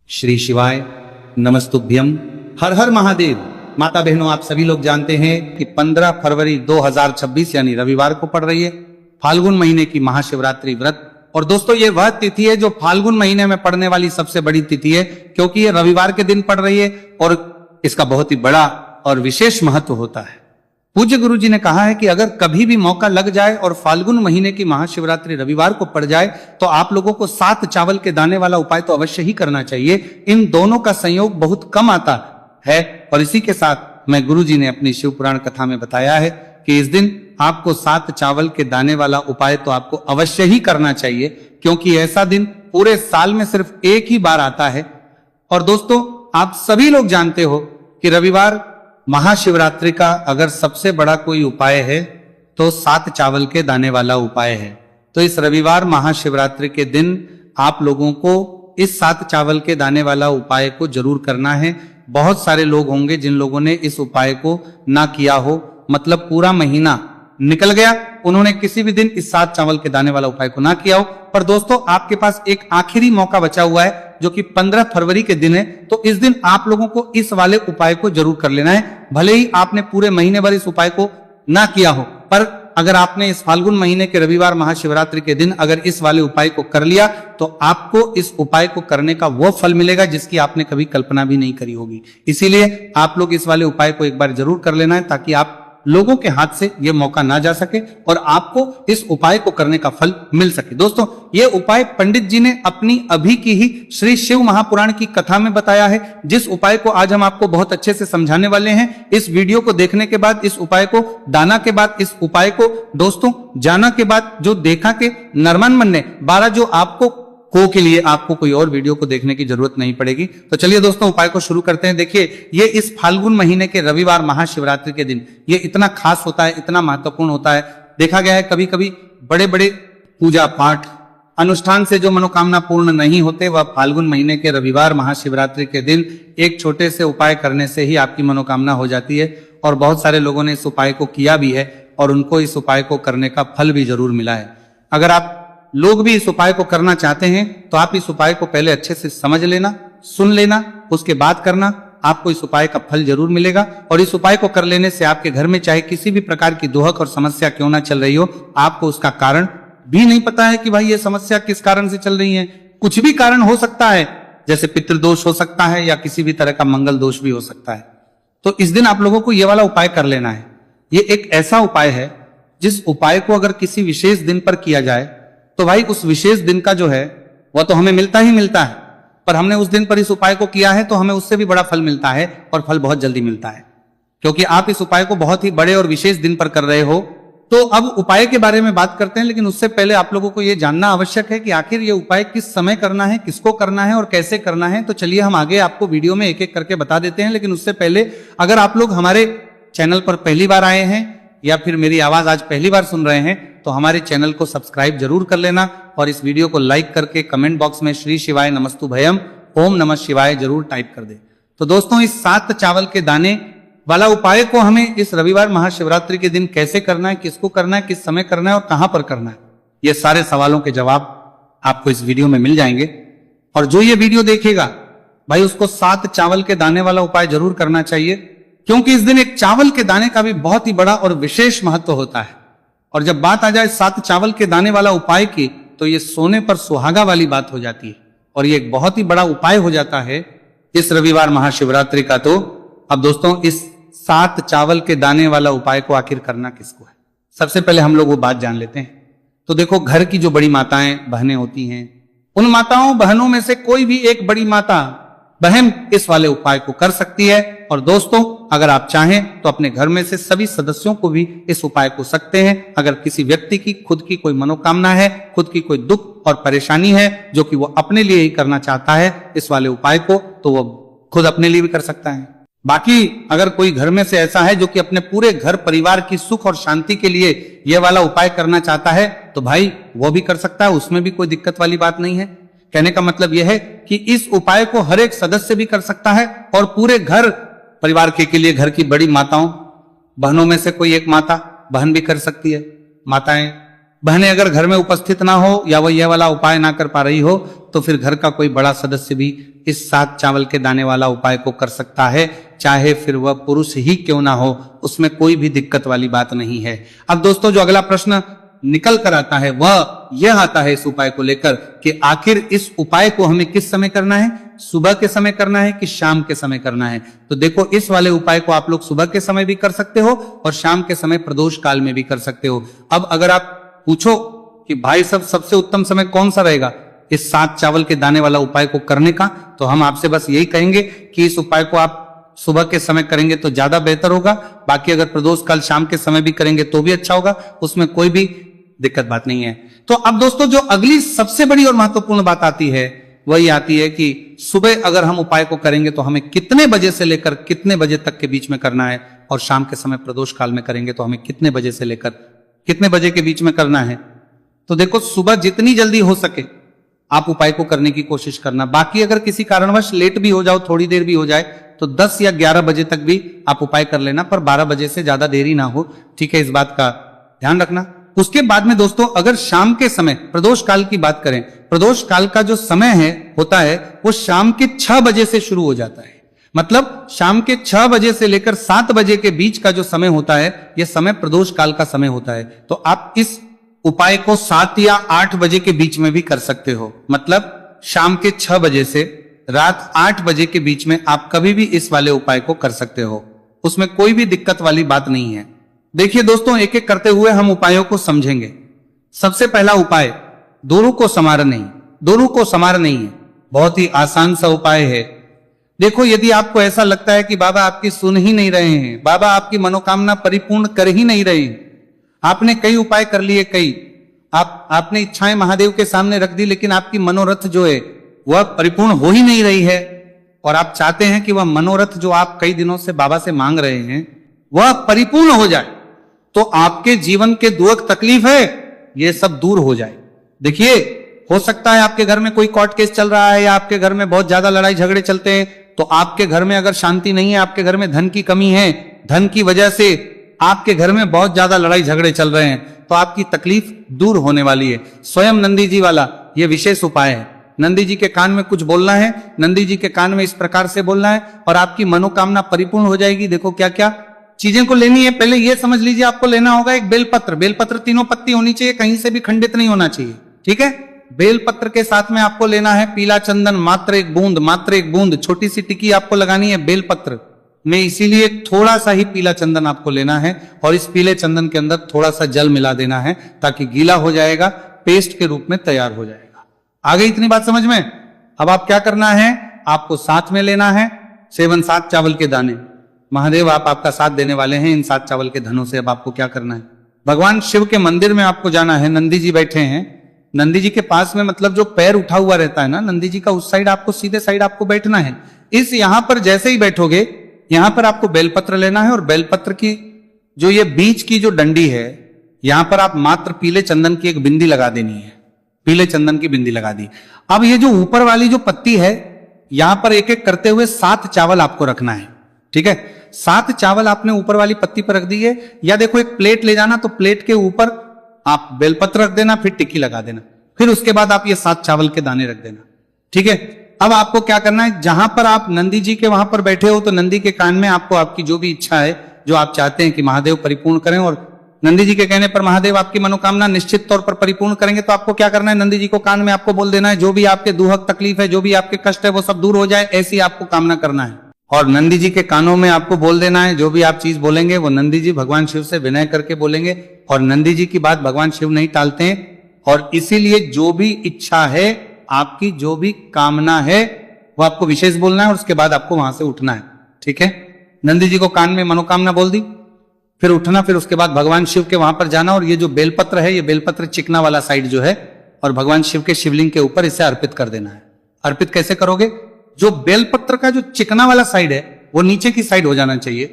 श्री शिवाय नमस्तुभ्यम। हर हर महादेव। माता बहनों, आप सभी लोग जानते हैं कि 15 फरवरी 2026 यानी रविवार को पड़ रही है फाल्गुन महीने की महाशिवरात्रि व्रत। और दोस्तों, ये वह तिथि है जो फाल्गुन महीने में पड़ने वाली सबसे बड़ी तिथि है, क्योंकि ये रविवार के दिन पड़ रही है और इसका बहुत ही बड़ा और विशेष महत्व होता है। पूज्य गुरु जी ने कहा है कि अगर कभी भी मौका लग जाए और फाल्गुन महीने की महाशिवरात्रि रविवार को पड़ जाए तो आप लोगों को 7 चावल के दाने वाला उपाय तो अवश्य ही करना चाहिए। इन दोनों का संयोग बहुत कम आता है और इसी के साथ मैं गुरु जी ने अपनी शिव पुराण कथा में बताया है कि इस दिन आपको 7 चावल के दाने वाला उपाय तो आपको अवश्य ही करना चाहिए, क्योंकि ऐसा दिन पूरे साल में सिर्फ एक ही बार आता है। और दोस्तों, आप सभी लोग जानते हो कि रविवार महाशिवरात्रि का अगर सबसे बड़ा कोई उपाय है तो 7 चावल के दाने वाला उपाय है। तो इस रविवार महाशिवरात्रि के दिन आप लोगों को इस 7 चावल के दाने वाला उपाय को जरूर करना है। बहुत सारे लोग होंगे जिन लोगों ने इस उपाय को ना किया हो, मतलब पूरा महीना निकल गया, उन्होंने किसी भी दिन इस 7 चावल के दाने वाला उपाय को ना किया हो। पर दोस्तों, आपके पास एक आखिरी मौका बचा हुआ है जो कि 15 फरवरी के दिन है। तो इस दिन आप लोगों को इस वाले उपाय को जरूर कर लेना है। भले ही आपने पूरे महीने भर इस उपाय को ना किया हो, पर अगर आपने इस फाल्गुन महीने के रविवार महाशिवरात्रि के दिन अगर इस वाले उपाय को कर लिया तो आपको इस उपाय को करने का वो फल मिलेगा जिसकी आपने कभी कल्पना भी नहीं करी होगी। इसीलिए आप लोग इस वाले उपाय को एक बार जरूर कर लेना है, ताकि आप लोगों के हाथ से यह मौका ना जा सके और आपको इस उपाय को करने का फल मिल सके। दोस्तों, यह उपाय पंडित जी ने अपनी अभी की ही श्री शिव महापुराण की कथा में बताया है, जिस उपाय को आज हम आपको बहुत अच्छे से समझाने वाले हैं। इस वीडियो को देखने के बाद, इस उपाय को दाना के बाद, इस उपाय को दोस्तों जाना के बाद, जो देखा के नरमान मन ने 12 जो आपको के लिए आपको कोई और वीडियो को देखने की जरूरत नहीं पड़ेगी। तो चलिए दोस्तों, उपाय को शुरू करते हैं। देखिए, ये इस फाल्गुन महीने के रविवार महाशिवरात्रि के दिन ये इतना खास होता है, इतना महत्वपूर्ण होता है। देखा गया है कभी कभी बड़े बड़े पूजा पाठ अनुष्ठान से जो मनोकामना पूर्ण नहीं होते, वह फाल्गुन महीने के रविवार महाशिवरात्रि के दिन एक छोटे से उपाय करने से ही आपकी मनोकामना हो जाती है। और बहुत सारे लोगों ने इस उपाय को किया भी है और उनको इस उपाय को करने का फल भी जरूर मिला है। अगर आप लोग भी इस उपाय को करना चाहते हैं तो आप इस उपाय को पहले अच्छे से समझ लेना, सुन लेना, उसके बाद करना। आपको इस उपाय का फल जरूर मिलेगा। और इस उपाय को कर लेने से आपके घर में चाहे किसी भी प्रकार की दुहक और समस्या क्यों ना चल रही हो, आपको उसका कारण भी नहीं पता है कि भाई ये समस्या किस कारण से चल रही है। कुछ भी कारण हो सकता है, जैसे पितृदोष हो सकता है या किसी भी तरह का मंगल दोष भी हो सकता है। तो इस दिन आप लोगों को ये वाला उपाय कर लेना है। ये एक ऐसा उपाय है जिस उपाय को अगर किसी विशेष दिन पर किया जाए तो भाई उस विशेष दिन का जो है वह तो हमें मिलता ही मिलता है, पर हमने उस दिन पर इस उपाय को किया है तो हमें उससे भी बड़ा फल मिलता है और फल बहुत जल्दी मिलता है, क्योंकि आप इस उपाय को बहुत ही बड़े और विशेष दिन पर कर रहे हो। तो अब उपाय के बारे में बात करते हैं, लेकिन उससे पहले आप लोगों को यह जानना आवश्यक है कि आखिर ये उपाय किस समय करना है, किसको करना है और कैसे करना है। तो चलिए हम आगे आपको वीडियो में एक एक करके बता देते हैं। लेकिन उससे पहले, अगर आप लोग हमारे चैनल पर पहली बार आए हैं या फिर मेरी आवाज आज पहली बार सुन रहे हैं तो हमारे चैनल को सब्सक्राइब जरूर कर लेना और इस वीडियो को लाइक करके कमेंट बॉक्स में श्री शिवाय नमस्तुभयम ओम नमः शिवाय जरूर टाइप कर दे। तो दोस्तों, इस 7 चावल के दाने वाला उपाय को हमें इस रविवार महाशिवरात्रि के दिन कैसे करना है, किसको करना है, किस समय करना है और कहां पर करना है, ये सारे सवालों के जवाब आपको इस वीडियो में मिल जाएंगे। और जो ये वीडियो देखेगा भाई, उसको 7 चावल के दाने वाला उपाय जरूर करना चाहिए, क्योंकि इस दिन एक चावल के दाने का भी बहुत ही बड़ा और विशेष महत्व होता है। और जब बात आ जाए 7 चावल के दाने वाला उपाय की, तो ये सोने पर सुहागा वाली बात हो जाती है और ये एक बहुत ही बड़ा उपाय हो जाता है इस रविवार महाशिवरात्रि का। तो अब दोस्तों, इस 7 चावल के दाने वाला उपाय को आखिर करना किसको है, सबसे पहले हम लोग वो बात जान लेते हैं। तो देखो, घर की जो बड़ी माताएं बहनें होती हैं, उन माताओं बहनों में से कोई भी एक बड़ी माता बहन इस वाले उपाय को कर सकती है। और दोस्तों, अगर आप चाहें तो अपने घर में से सभी सदस्यों को भी इस उपाय को सकते हैं। अगर किसी व्यक्ति की खुद की कोई मनोकामना है, खुद की कोई दुख और परेशानी है जो कि वो अपने लिए ही करना चाहता है इस वाले उपाय को, तो वो खुद अपने लिए भी कर सकता है। बाकी अगर कोई घर में से ऐसा है जो कि अपने पूरे घर परिवार की सुख और शांति के लिए ये वाला उपाय करना चाहता है, तो भाई वो भी कर सकता है, उसमें भी कोई दिक्कत वाली बात नहीं है। कहने का मतलब यह है कि इस उपाय को हर एक सदस्य भी कर सकता है और पूरे घर परिवार के लिए घर की बड़ी माताओं बहनों में से कोई एक माता बहन भी कर सकती है। माताएं बहनें अगर घर में उपस्थित ना हो या वो यह वाला उपाय ना कर पा रही हो तो फिर घर का कोई बड़ा सदस्य भी इस 7 चावल के दाने वाला उपाय को कर सकता है, चाहे फिर वह पुरुष ही क्यों ना हो, उसमें कोई भी दिक्कत वाली बात नहीं है। अब दोस्तों जो अगला प्रश्न निकल कर आता है वह यह आता है इस उपाय को लेकर कि आखिर इस उपाय को हमें किस समय करना है, सुबह के समय करना है कि शाम के समय करना है। तो देखो इस वाले उपाय को आप लोग सुबह के समय भी कर सकते हो और शाम के समय प्रदोष काल में भी कर सकते हो। अब अगर आप पूछो कि भाई सब सबसे उत्तम समय कौन सा रहेगा इस 7 चावल के दाने वाला उपाय को करने का, तो हम आपसे बस यही कहेंगे कि इस उपाय को आप सुबह के समय करेंगे तो ज्यादा बेहतर होगा। बाकी अगर प्रदोष काल शाम के समय भी करेंगे तो भी अच्छा होगा, उसमें कोई भी दिक्कत बात नहीं है। तो अब दोस्तों जो अगली सबसे बड़ी और महत्वपूर्ण बात आती है वही आती है कि सुबह अगर हम उपाय को करेंगे तो हमें कितने बजे से लेकर कितने बजे तक के बीच में करना है, और शाम के समय प्रदोष काल में करेंगे तो हमें कितने बजे से लेकर कितने बजे के बीच में करना है। तो देखो सुबह जितनी जल्दी हो सके आप उपाय को करने की कोशिश करना। बाकी अगर किसी कारणवश लेट भी हो जाओ, थोड़ी देर भी हो जाए, तो 10 या 11 बजे तक भी आप उपाय कर लेना, पर 12 बजे से ज्यादा देरी ना हो, ठीक है, इस बात का ध्यान रखना। उसके बाद में दोस्तों अगर शाम के समय प्रदोष काल की बात करें, प्रदोष काल का जो समय है होता है वो शाम के 6 बजे से शुरू हो जाता है। मतलब शाम के 6 बजे से लेकर 7 बजे के बीच का जो समय होता है यह समय प्रदोष काल का समय होता है। तो आप इस उपाय को 7 या 8 बजे के बीच में भी कर सकते हो। मतलब शाम के 6 बजे से रात 8 बजे के बीच में आप कभी भी इस वाले उपाय को कर सकते हो, उसमें कोई भी दिक्कत वाली बात नहीं है। देखिए दोस्तों एक एक करते हुए हम उपायों को समझेंगे। सबसे पहला उपाय दोनों को समार नहीं, दोनों को समार नहीं है, बहुत ही आसान सा उपाय है। देखो यदि आपको ऐसा लगता है कि बाबा आपकी सुन ही नहीं रहे हैं, बाबा आपकी मनोकामना परिपूर्ण कर ही नहीं रहे हैं, आपने कई उपाय कर लिए, कई आपने इच्छाएं महादेव के सामने रख दी, लेकिन आपकी मनोरथ जो है वह परिपूर्ण हो ही नहीं रही है, और आप चाहते हैं कि वह मनोरथ जो आप कई दिनों से बाबा से मांग रहे हैं वह परिपूर्ण हो जाए, तो आपके जीवन के दुख तकलीफ है ये सब दूर हो जाए। देखिए हो सकता है आपके घर में कोई कोर्ट केस चल रहा है या आपके घर में बहुत ज्यादा लड़ाई झगड़े चलते हैं, तो आपके घर में अगर शांति नहीं है, आपके घर में धन की कमी है, धन की वजह से आपके घर में बहुत ज्यादा लड़ाई झगड़े चल रहे हैं, तो आपकी तकलीफ दूर होने वाली है। स्वयं नंदी जी वाला यह विशेष उपाय है। नंदी जी के कान में कुछ बोलना है, नंदी जी के कान में इस प्रकार से बोलना है और आपकी मनोकामना परिपूर्ण हो जाएगी। देखो क्या क्या चीजें को लेनी है, पहले यह समझ लीजिए आपको लेना होगा एक बेलपत्र। बेलपत्र 3 पत्ती होनी चाहिए, कहीं से भी खंडित नहीं होना चाहिए, ठीक है। बेलपत्र के साथ में आपको लेना है पीला चंदन, मात्र एक बूंद, मात्र एक बूंद, छोटी सी टिक्की आपको लगानी है बेलपत्र में, इसीलिए थोड़ा सा ही पीला चंदन आपको लेना है और इस पीले चंदन के अंदर थोड़ा सा जल मिला देना है ताकि गीला हो जाएगा, पेस्ट के रूप में तैयार हो जाएगा। आ गई इतनी बात समझ में। अब आप क्या करना है, आपको साथ में लेना है 7 चावल के दाने। महादेव आप आपका साथ देने वाले हैं इन 7 चावल के धनों से। अब आपको क्या करना है, भगवान शिव के मंदिर में आपको जाना है। नंदी जी बैठे हैं, नंदी जी के पास में मतलब जो पैर उठा हुआ रहता है ना नंदी जी का, उस साइड आपको सीधे साइड आपको बैठना है। इस यहां पर जैसे ही बैठोगे यहां पर आपको बेलपत्र लेना है और बेलपत्र की जो ये बीच की जो डंडी है यहां पर आप मात्र पीले चंदन की एक बिंदी लगा देनी है, पीले चंदन की बिंदी लगा दी। अब ये जो ऊपर वाली जो पत्ती है यहां पर एक एक करते हुए 7 चावल आपको रखना है, ठीक है। 7 चावल आपने ऊपर वाली पत्ती पर रख दी है, या देखो एक प्लेट ले जाना, तो प्लेट के ऊपर आप बेलपत्र रख देना, फिर टिक्की लगा देना, फिर उसके बाद आप ये 7 चावल के दाने रख देना, ठीक है। अब आपको क्या करना है, जहां पर आप नंदी जी के वहां पर बैठे हो तो नंदी के कान में आपको आपकी जो भी इच्छा है, जो आप चाहते हैं कि महादेव परिपूर्ण करें, और नंदी जी के कहने पर महादेव आपकी मनोकामना निश्चित तौर पर परिपूर्ण करेंगे, तो आपको क्या करना है, नंदी जी को कान में आपको बोल देना है जो भी आपके दुख तकलीफ है, जो भी आपके कष्ट है वो सब दूर हो जाए, ऐसी आपको कामना करना है। और नंदी जी के कानों में आपको बोल देना है जो भी आप चीज बोलेंगे वो नंदी जी भगवान शिव से विनय करके बोलेंगे, और नंदी जी की बात भगवान शिव नहीं टालते हैं, और इसीलिए जो भी इच्छा है, आपकी जो भी कामना है वो आपको विशेष बोलना है और उसके बाद आपको वहां से उठना है, ठीक है। नंदी जी को कान में मनोकामना बोल दी, फिर उठना, फिर उसके बाद भगवान शिव के वहां पर जाना, और ये जो बेलपत्र है ये बेलपत्र चिकना वाला साइड जो है, और भगवान शिव के शिवलिंग के ऊपर इसे अर्पित कर देना है। अर्पित कैसे करोगे, जो बेलपत्र का जो चिकना वाला साइड है वो नीचे की साइड हो जाना चाहिए।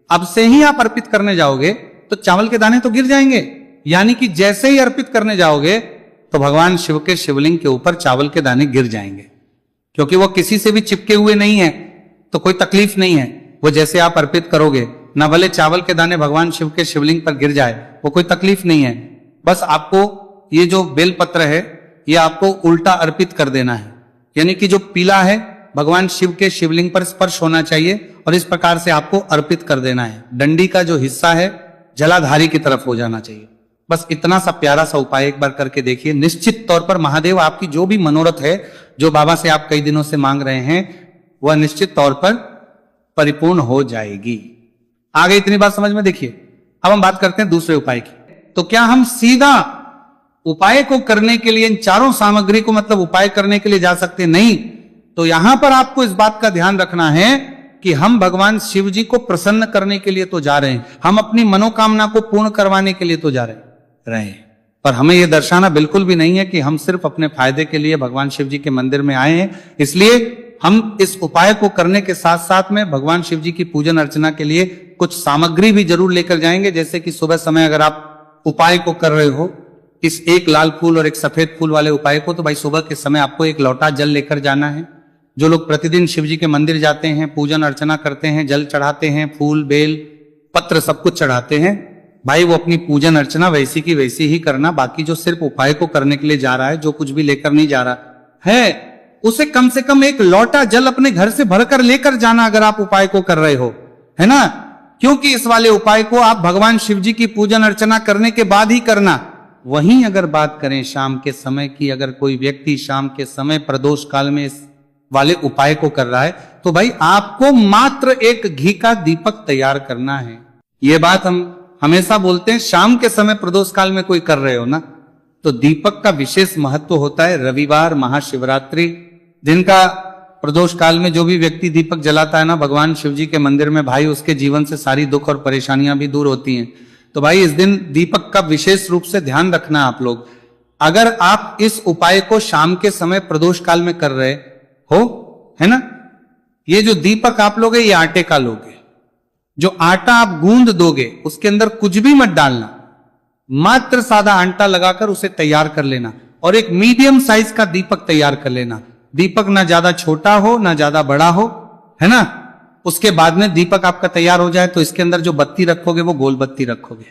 अब से ही आप अर्पित करने जाओगे तो चावल के दाने तो गिर जाएंगे, यानी कि जैसे ही अर्पित करने जाओगे तो भगवान शिव के शिवलिंग के ऊपर चावल के दाने गिर जाएंगे, क्योंकि वो किसी से भी चिपके हुए नहीं है, तो कोई तकलीफ नहीं है। वो जैसे आप अर्पित करोगे, ना भले चावल के दाने भगवान शिव के शिवलिंग पर गिर जाए, वो कोई तकलीफ नहीं है। बस आपको ये जो बेलपत्र है ये आपको उल्टा अर्पित कर देना है, यानी कि जो पीला है भगवान शिव के शिवलिंग पर स्पर्श होना चाहिए और इस प्रकार से आपको अर्पित कर देना है। डंडी का जो हिस्सा है जलाधारी की तरफ हो जाना चाहिए। बस इतना सा प्यारा सा उपाय एक बार करके देखिए, निश्चित तौर पर महादेव आपकी जो भी मनोरथ है, जो बाबा से आप कई दिनों से मांग रहे हैं, वह निश्चित तौर पर परिपूर्ण हो जाएगी। आगे इतनी बात समझ में। देखिए अब हम बात करते हैं दूसरे उपाय की। तो क्या हम सीधा उपाय को करने के लिए इन चारों सामग्री को मतलब उपाय करने के लिए जा सकते? नहीं। तो यहां पर आपको इस बात का ध्यान रखना है कि हम भगवान शिव जी को प्रसन्न करने के लिए तो जा रहे हैं, हम अपनी मनोकामना को पूर्ण करवाने के लिए तो जा रहे हैं, पर हमें यह दर्शाना बिल्कुल भी नहीं है कि हम सिर्फ अपने फायदे के लिए भगवान शिव जी के मंदिर में आए हैं। इसलिए हम इस उपाय को करने के साथ साथ में भगवान शिव जी की पूजन अर्चना के लिए कुछ सामग्री भी जरूर लेकर जाएंगे। जैसे कि सुबह समय अगर आप उपाय को कर रहे हो, इस एक लाल फूल और एक सफेद फूल वाले उपाय को, तो भाई सुबह के समय आपको एक लोटा जल लेकर जाना है। जो लोग प्रतिदिन शिव जी के मंदिर जाते हैं, पूजन अर्चना करते हैं, जल चढ़ाते हैं, फूल बेल पत्र सब कुछ चढ़ाते हैं, भाई वो अपनी पूजन अर्चना वैसी की वैसी ही करना। बाकी जो सिर्फ उपाय को करने के लिए जा रहा है, जो कुछ भी लेकर नहीं जा रहा है, उसे कम से कम एक लोटा जल अपने घर से भरकर लेकर जाना अगर आप उपाय को कर रहे हो, है ना। क्योंकि इस वाले उपाय को आप भगवान शिव जी की पूजन अर्चना करने के बाद ही करना। वहीं अगर बात करें शाम के समय की, अगर कोई व्यक्ति शाम के समय प्रदोष काल में इस वाले उपाय को कर रहा है, तो भाई आपको मात्र एक घी का दीपक तैयार करना है। ये बात हम हमेशा बोलते हैं, शाम के समय प्रदोष काल में कोई कर रहे हो ना, तो दीपक का विशेष महत्व होता है। रविवार, महाशिवरात्रि दिन का प्रदोष काल में जो भी व्यक्ति दीपक जलाता है ना भगवान शिव जी के मंदिर में, भाई उसके जीवन से सारी दुख और परेशानियां भी दूर होती हैं। तो भाई इस दिन दीपक का विशेष रूप से ध्यान रखना आप लोग। अगर आप इस उपाय को शाम के समय प्रदोष काल में कर रहे हो, है ना, ये जो दीपक आप लोगे ये आटे का लोगे। जो आटा आप गूंद दोगे उसके अंदर कुछ भी मत डालना, मात्र सादा आटा लगाकर उसे तैयार कर लेना और एक मीडियम साइज का दीपक तैयार कर लेना। दीपक ना ज्यादा छोटा हो ना ज्यादा बड़ा हो, है ना। उसके बाद में दीपक आपका तैयार हो जाए तो इसके अंदर जो बत्ती रखोगे वो गोल बत्ती रखोगे।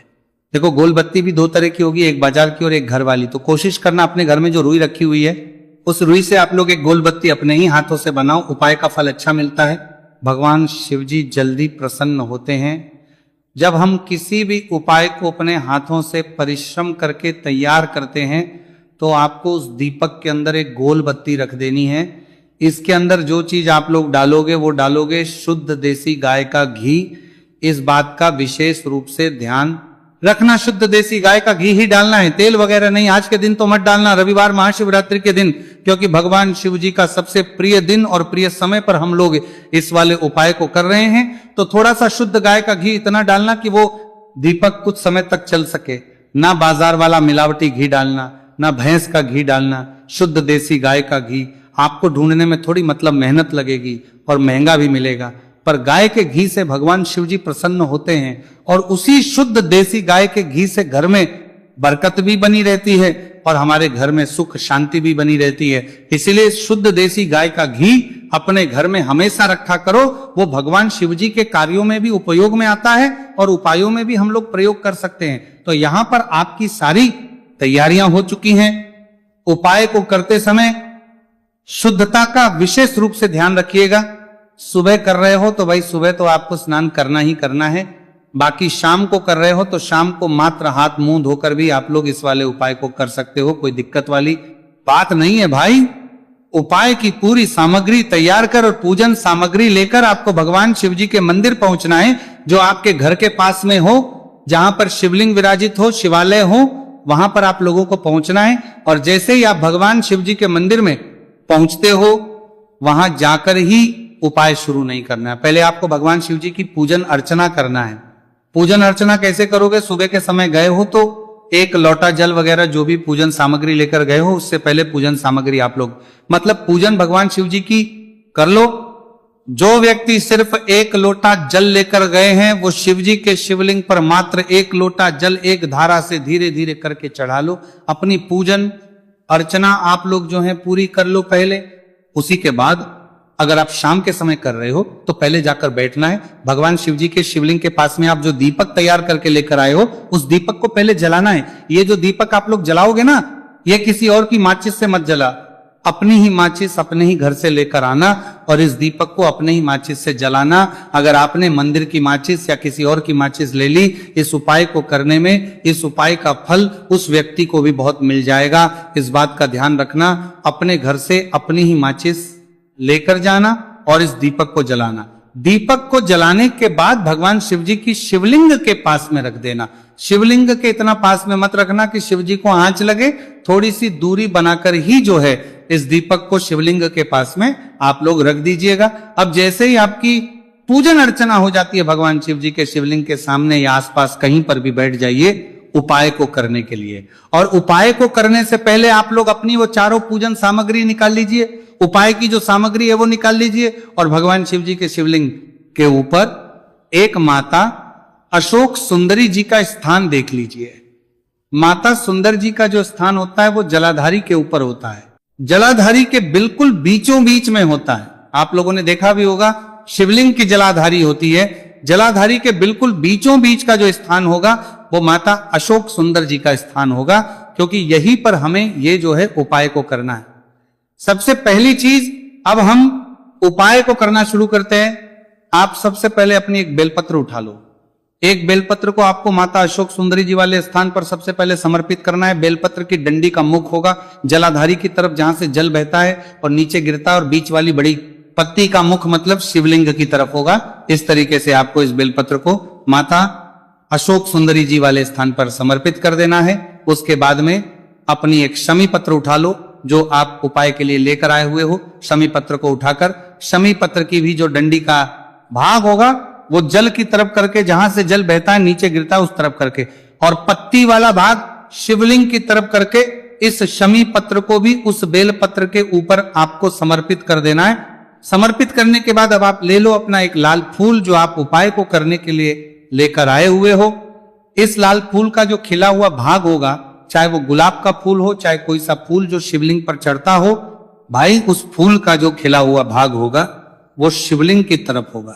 देखो गोल बत्ती भी दो तरह की होगी, एक बाजार की और एक घर वाली। तो कोशिश करना अपने घर में जो रुई रखी हुई है उस रुई से आप लोग एक गोल बत्ती अपने ही हाथों से बनाओ। उपाय का फल अच्छा मिलता है। भगवान शिव जी जल्दी प्रसन्न होते हैं। जब हम किसी भी उपाय को अपने हाथों से परिश्रम करके तैयार करते हैं तो आपको उस दीपक के अंदर एक गोल बत्ती रख देनी है। इसके अंदर जो चीज आप लोग डालोगे वो डालोगे शुद्ध देसी गाय का घी। इस बात का विशेष रूप से ध्यान रखना, शुद्ध देसी गाय का घी ही डालना है, तेल वगैरह नहीं। आज के दिन तो मत डालना, रविवार महाशिवरात्रि के दिन, क्योंकि भगवान शिव जी का सबसे प्रिय दिन और प्रिय समय पर हम लोग इस वाले उपाय को कर रहे हैं। तो थोड़ा सा शुद्ध गाय का घी इतना डालना कि वो दीपक कुछ समय तक चल सके। ना बाजार वाला मिलावटी घी डालना, ना भैंस का घी डालना, शुद्ध देसी गाय का घी। आपको ढूंढने में थोड़ी मतलब मेहनत लगेगी और महंगा भी मिलेगा, पर गाय के घी से भगवान शिव जी प्रसन्न होते हैं और उसी शुद्ध देसी गाय के घी से घर में बरकत भी बनी रहती है और हमारे घर में सुख शांति भी बनी रहती है। इसलिए शुद्ध देसी गाय का घी अपने घर में हमेशा रखा करो। वो भगवान शिव जी के कार्यों में भी उपयोग में आता है और उपायों में भी हम लोग प्रयोग कर सकते हैं। तो यहां पर आपकी सारी तैयारियां हो चुकी हैं। उपाय को करते समय शुद्धता का विशेष रूप से ध्यान रखिएगा। सुबह कर रहे हो तो भाई सुबह तो आपको स्नान करना ही करना है। बाकी शाम को कर रहे हो तो शाम को मात्र हाथ मुंह धोकर भी आप लोग इस वाले उपाय को कर सकते हो, कोई दिक्कत वाली बात नहीं है भाई। उपाय की पूरी सामग्री तैयार कर और पूजन सामग्री लेकर आपको भगवान शिव जी के मंदिर पहुंचना है, जो आपके घर के पास में हो, जहां पर शिवलिंग विराजित हो, शिवालय हो, वहां पर आप लोगों को पहुंचना है। और जैसे ही आप भगवान शिव जी के मंदिर में पहुंचते हो, वहां जाकर ही उपाय शुरू नहीं करना है। पहले आपको भगवान शिव जी की पूजन अर्चना करना है। पूजन अर्चना कैसे करोगे? सुबह के समय गए हो तो एक लोटा जल वगैरह जो भी पूजन सामग्री लेकर गए हो, उससे पहले पूजन सामग्री आप लोग मतलब पूजन भगवान शिव जी की कर लो। जो व्यक्ति सिर्फ एक लोटा जल लेकर गए हैं वो शिव जी के शिवलिंग पर मात्र एक लोटा जल एक धारा से धीरे धीरे करके चढ़ा लो। अपनी पूजन अर्चना आप लोग जो है पूरी कर लो पहले। उसी के बाद अगर आप शाम के समय कर रहे हो तो पहले जाकर बैठना है। भगवान शिव जी के शिवलिंग के पास में आप जो दीपक तैयार करके लेकर आए हो उस दीपक को पहले जलाना है। ये जो दीपक आप लोग जलाओगे ना, ये किसी और की माचिस से मत जला, अपनी ही माचिस अपने ही घर से लेकर आना और इस दीपक को अपने ही माचिस से जलाना। अगर आपने मंदिर की माचिस या किसी और की माचिस ले ली, इस उपाय को करने में इस उपाय का फल उस व्यक्ति को भी बहुत मिल जाएगा। इस बात का ध्यान रखना, अपने घर से अपनी ही माचिस लेकर जाना और इस दीपक को जलाना। दीपक को जलाने के बाद भगवान शिव जी की शिवलिंग के पास में रख देना। शिवलिंग के इतना पास में मत रखना कि शिव जी को आंच लगे, थोड़ी सी दूरी बनाकर ही जो है इस दीपक को शिवलिंग के पास में आप लोग रख दीजिएगा। अब जैसे ही आपकी पूजन अर्चना हो जाती है भगवान शिव जी के शिवलिंग के सामने या आसपास कहीं पर भी बैठ जाइए उपाय को करने के लिए। और उपाय को करने से पहले आप लोग अपनी वो चारों पूजन सामग्री निकाल लीजिए, उपाय की जो सामग्री है वो निकाल लीजिए और भगवान शिव जी के शिवलिंग के ऊपर एक माता अशोक सुंदरी जी का स्थान देख लीजिए। माता सुंदर जी का जो स्थान होता है वो जलाधारी के ऊपर होता है, जलाधारी के बिल्कुल बीचों बीच में होता है। आप लोगों ने देखा भी होगा शिवलिंग की जलाधारी होती है, जलाधारी के बिल्कुल बीचों बीच का जो स्थान होगा वो माता अशोक सुंदर जी का स्थान होगा, क्योंकि यहीं पर हमें ये जो है उपाय को करना है। सबसे पहली चीज, अब हम उपाय को करना शुरू करते हैं। आप सबसे पहले अपनी एक बेलपत्र उठा लो। एक बेलपत्र को आपको माता अशोक सुंदरी जी वाले स्थान पर सबसे पहले समर्पित करना है। बेलपत्र की डंडी का मुख होगा जलाधारी की तरफ जहां से जल बहता है और नीचे गिरता है, और बीच वाली बड़ी पत्ती का मुख मतलब शिवलिंग की तरफ होगा। इस तरीके से आपको इस बेलपत्र को माता अशोक सुंदरी जी वाले स्थान पर समर्पित कर देना है। उसके बाद में अपनी एक शमी पत्र उठा लो जो आप उपाय के लिए लेकर आए हुए हो। शमी पत्र को उठाकर शमी पत्र की भी जो डंडी का भाग होगा वो जल की तरफ करके, जहां से जल बहता है नीचे गिरता है उस तरफ करके, और पत्ती वाला भाग शिवलिंग की तरफ करके इस शमी पत्र को भी उस बेल पत्र के ऊपर आपको समर्पित कर देना है। समर्पित करने के बाद अब आप ले लो अपना एक लाल फूल जो आप उपाय को करने के लिए लेकर आए हुए हो। इस लाल फूल का जो खिला हुआ भाग होगा, चाहे वो गुलाब का फूल हो चाहे कोई सा फूल जो शिवलिंग पर चढ़ता हो, भाई उस फूल का जो खिला हुआ भाग होगा वो शिवलिंग की तरफ होगा।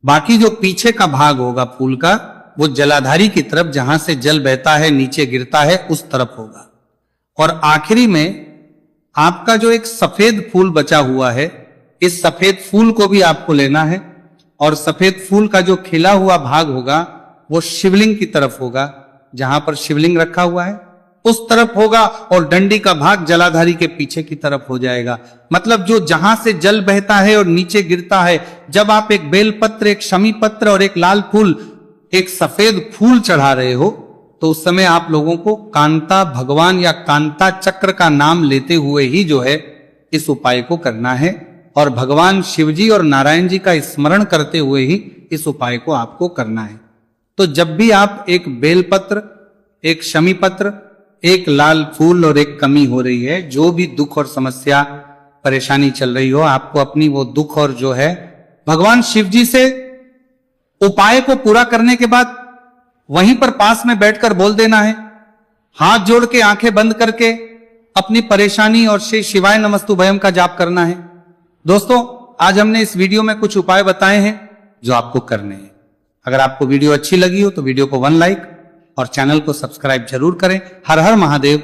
बाकी जो पीछे का भाग होगा फूल का वो जलाधारी की तरफ, जहां से जल बहता है नीचे गिरता है उस तरफ होगा। और आखिरी में आपका जो एक सफेद फूल बचा हुआ है, इस सफेद फूल को भी आपको लेना है और सफेद फूल का जो खिला हुआ भाग होगा वो शिवलिंग की तरफ होगा, जहां पर शिवलिंग रखा हुआ है उस तरफ होगा, और डंडी का भाग जलाधारी के पीछे की तरफ हो जाएगा। मतलब जो जहां से जल बहता है और नीचे गिरता है, जब आप एक बेलपत्र, एक शमी पत्र और एक लाल फूल, एक सफेद फूल चढ़ा रहे हो, तो उस समय आप लोगों को कांता भगवान या कांता चक्र का नाम लेते हुए ही जो है इस उपाय को करना है, और भगवान शिवजी और नारायण जी का स्मरण करते हुए ही इस उपाय को आपको करना है। तो जब भी आप एक बेलपत्र, एक शमी पत्र, एक लाल फूल और एक कमी हो रही है, जो भी दुख और समस्या परेशानी चल रही हो, आपको अपनी वो दुख और जो है भगवान शिव जी से उपाय को पूरा करने के बाद वहीं पर पास में बैठकर बोल देना है। हाथ जोड़ के आंखें बंद करके अपनी परेशानी और श्री शिवाय नमस्तुभयम का जाप करना है। दोस्तों, आज हमने इस वीडियो में कुछ उपाय बताए हैं जो आपको करने हैं। अगर आपको वीडियो अच्छी लगी हो तो वीडियो को 1 लाइक और चैनल को सब्सक्राइब जरूर करें। हर हर महादेव।